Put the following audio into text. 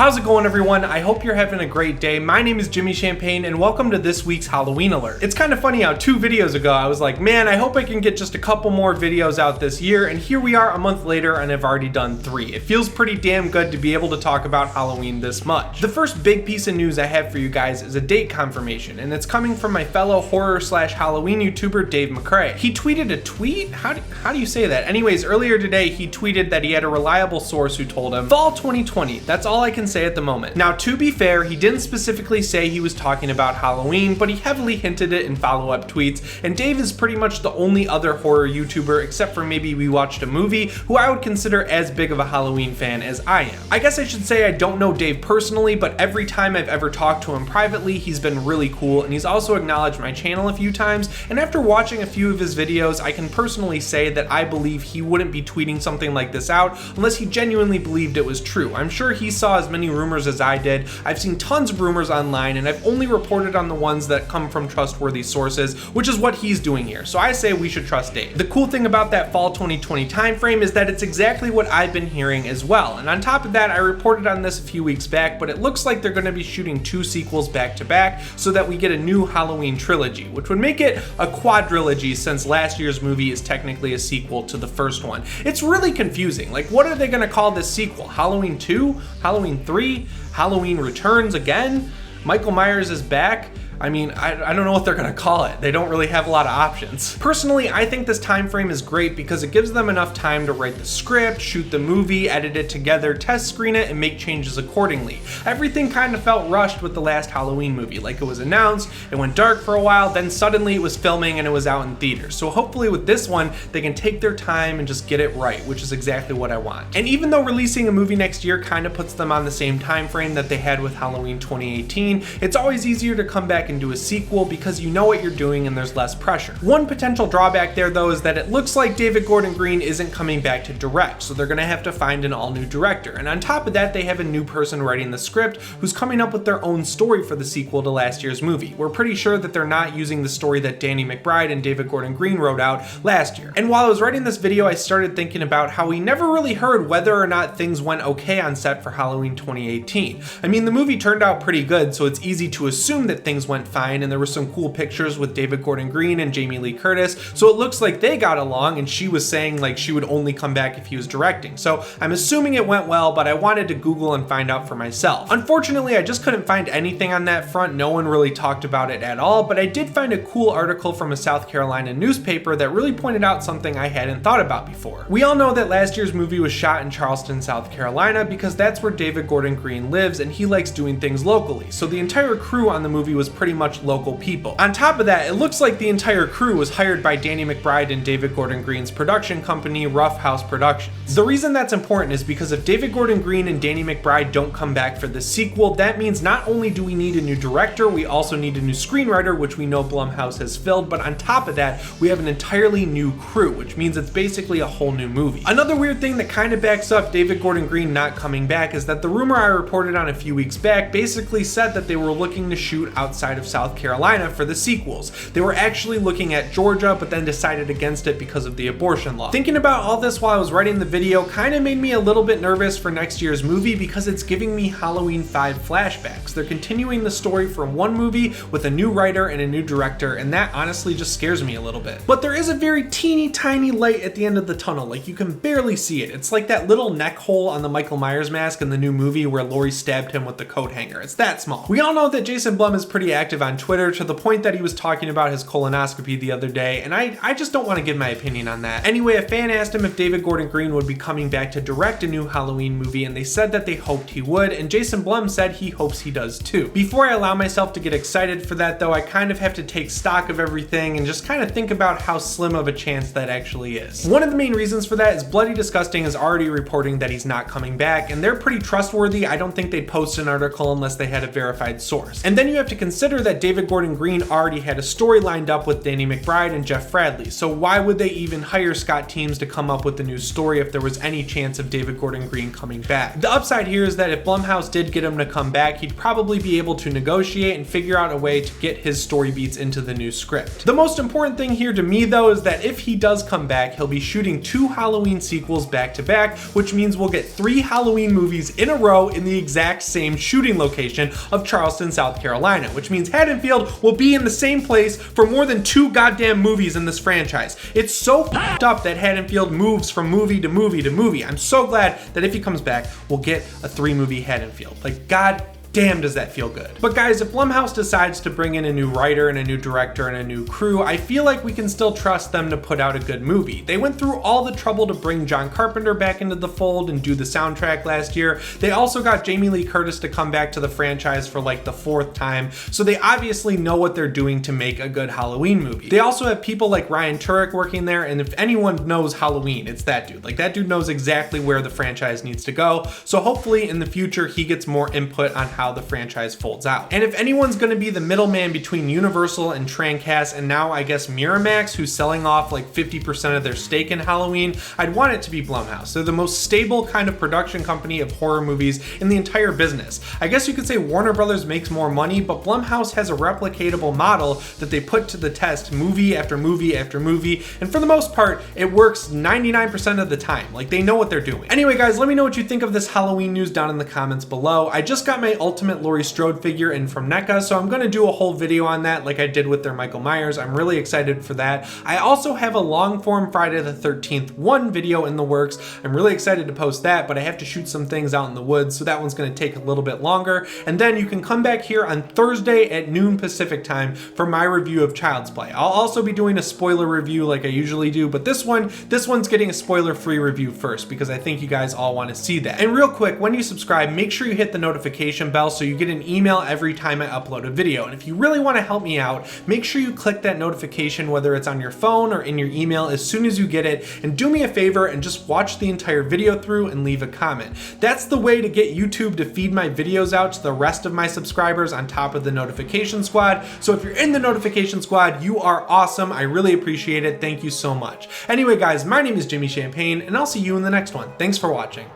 How's it going, everyone? I hope you're having a great day. My name is Jimmy Champane and welcome to this week's Halloween alert. It's kind of funny how 2 videos ago I was like, man, I hope I can get just a couple more videos out this year, and here we are a month later and I've already done 3. It feels pretty damn good to be able to talk about Halloween this much. The first big piece of news I have for you guys is a date confirmation, and it's coming from my fellow horror/Halloween YouTuber Dave McRae. He tweeted a tweet? How do you say that? Anyways, earlier today he tweeted that he had a reliable source who told him fall 2020. That's all I can say at the moment. Now, to be fair, he didn't specifically say he was talking about Halloween, but he heavily hinted it in follow-up tweets, and Dave is pretty much the only other horror YouTuber, except for maybe We Watched a Movie, who I would consider as big of a Halloween fan as I am. I guess I should say I don't know Dave personally, but every time I've ever talked to him privately, he's been really cool, and he's also acknowledged my channel a few times, and after watching a few of his videos, I can personally say that I believe he wouldn't be tweeting something like this out unless he genuinely believed it was true. I'm sure he saw as many rumors as I did. I've seen tons of rumors online, and I've only reported on the ones that come from trustworthy sources, which is what he's doing here. So I say we should trust Dave. The cool thing about that fall 2020 timeframe is that it's exactly what I've been hearing as well. And on top of that, I reported on this a few weeks back, but it looks like they're going to be shooting 2 sequels back to back so that we get a new Halloween trilogy, which would make it a quadrilogy since last year's movie is technically a sequel to the first one. It's really confusing. Like, what are they going to call this sequel? Halloween 2? Halloween 3? Halloween Returns again? Michael Myers is back? I mean, I don't know what they're gonna call it. They don't really have a lot of options. Personally, I think this time frame is great because it gives them enough time to write the script, shoot the movie, edit it together, test screen it, and make changes accordingly. Everything kind of felt rushed with the last Halloween movie. Like, it was announced, it went dark for a while, then suddenly it was filming and it was out in theaters. So hopefully with this one, they can take their time and just get it right, which is exactly what I want. And even though releasing a movie next year kind of puts them on the same time frame that they had with Halloween 2018, it's always easier to come back and do a sequel because you know what you're doing and there's less pressure. One potential drawback there, though, is that it looks like David Gordon Green isn't coming back to direct, so they're gonna have to find an all-new director. And on top of that, they have a new person writing the script who's coming up with their own story for the sequel to last year's movie. We're pretty sure that they're not using the story that Danny McBride and David Gordon Green wrote out last year. And while I was writing this video, I started thinking about how we never really heard whether or not things went okay on set for Halloween 2018. I mean, the movie turned out pretty good, so it's easy to assume that things went fine, and there were some cool pictures with David Gordon Green and Jamie Lee Curtis, so it looks like they got along, and she was saying like she would only come back if he was directing. So I'm assuming it went well, but I wanted to Google and find out for myself. Unfortunately, I just couldn't find anything on that front. No one really talked about it at all, but I did find a cool article from a South Carolina newspaper that really pointed out something I hadn't thought about before. We all know that last year's movie was shot in Charleston, South Carolina, because that's where David Gordon Green lives and he likes doing things locally. So the entire crew on the movie was pretty much local people. On top of that, it looks like the entire crew was hired by Danny McBride and David Gordon Green's production company, Rough House Productions. The reason that's important is because if David Gordon Green and Danny McBride don't come back for the sequel, that means not only do we need a new director, we also need a new screenwriter, which we know Blumhouse has filled, but on top of that, we have an entirely new crew, which means it's basically a whole new movie. Another weird thing that kind of backs up David Gordon Green not coming back is that the rumor I reported on a few weeks back basically said that they were looking to shoot outside of South Carolina for the sequels. They were actually looking at Georgia, but then decided against it because of the abortion law. Thinking about all this while I was writing the video kind of made me a little bit nervous for next year's movie because it's giving me Halloween 5 flashbacks. They're continuing the story from one movie with a new writer and a new director, and that honestly just scares me a little bit. But there is a very teeny tiny light at the end of the tunnel, like you can barely see it. It's like that little neck hole on the Michael Myers mask in the new movie where Laurie stabbed him with the coat hanger. It's that small. We all know that Jason Blum is pretty active on Twitter to the point that he was talking about his colonoscopy the other day, and I just don't want to give my opinion on that. Anyway, a fan asked him if David Gordon Green would be coming back to direct a new Halloween movie, and they said that they hoped he would, and Jason Blum said he hopes he does too. Before I allow myself to get excited for that though, I kind of have to take stock of everything and just kind of think about how slim of a chance that actually is. One of the main reasons for that is Bloody Disgusting is already reporting that he's not coming back, and they're pretty trustworthy. I don't think they'd post an article unless they had a verified source. And then you have to consider consider that David Gordon Green already had a story lined up with Danny McBride and Jeff Bradley, so why would they even hire Scott Teems to come up with a new story if there was any chance of David Gordon Green coming back? The upside here is that if Blumhouse did get him to come back, he'd probably be able to negotiate and figure out a way to get his story beats into the new script. The most important thing here to me though is that if he does come back, he'll be shooting 2 Halloween sequels back to back, which means we'll get 3 Halloween movies in a row in the exact same shooting location of Charleston, South Carolina, which means Haddonfield will be in the same place for more than 2 goddamn movies in this franchise. It's so f***ed up that Haddonfield moves from movie to movie to movie. I'm so glad that if he comes back, we'll get a 3-movie Haddonfield. Like, god damn, does that feel good. But guys, if Blumhouse decides to bring in a new writer and a new director and a new crew, I feel like we can still trust them to put out a good movie. They went through all the trouble to bring John Carpenter back into the fold and do the soundtrack last year. They also got Jamie Lee Curtis to come back to the franchise for like the 4th time, so they obviously know what they're doing to make a good Halloween movie. They also have people like Ryan Turek working there, and if anyone knows Halloween, it's that dude. Like, that dude knows exactly where the franchise needs to go, so hopefully in the future he gets more input on how the franchise folds out. And if anyone's going to be the middleman between Universal and Trancast, and now I guess Miramax, who's selling off like 50% of their stake in Halloween, I'd want it to be Blumhouse. They're the most stable kind of production company of horror movies in the entire business. I guess you could say Warner Brothers makes more money, but Blumhouse has a replicatable model that they put to the test movie after movie after movie, and for the most part, it works 99% of the time. Like, they know what they're doing. Anyway guys, let me know what you think of this Halloween news down in the comments below. I just got my Ultimate Laurie Strode figure in from NECA, so I'm going to do a whole video on that like I did with their Michael Myers. I'm really excited for that. I also have a long form Friday the 13th 1 video in the works. I'm really excited to post that, but I have to shoot some things out in the woods, so that one's going to take a little bit longer. And then you can come back here on Thursday at noon Pacific time for my review of Child's Play. I'll also be doing a spoiler review like I usually do, but this one's getting a spoiler-free review first because I think you guys all want to see that. And real quick, when you subscribe, make sure you hit the notification bell so you get an email every time I upload a video. And if you really want to help me out, make sure you click that notification, whether it's on your phone or in your email, as soon as you get it. And do me a favor and just watch the entire video through and leave a comment. That's the way to get YouTube to feed my videos out to the rest of my subscribers on top of the notification squad. So if you're in the notification squad, you are awesome. I really appreciate it. Thank you so much. Anyway guys, my name is Jimmy Champane, and I'll see you in the next one. Thanks for watching.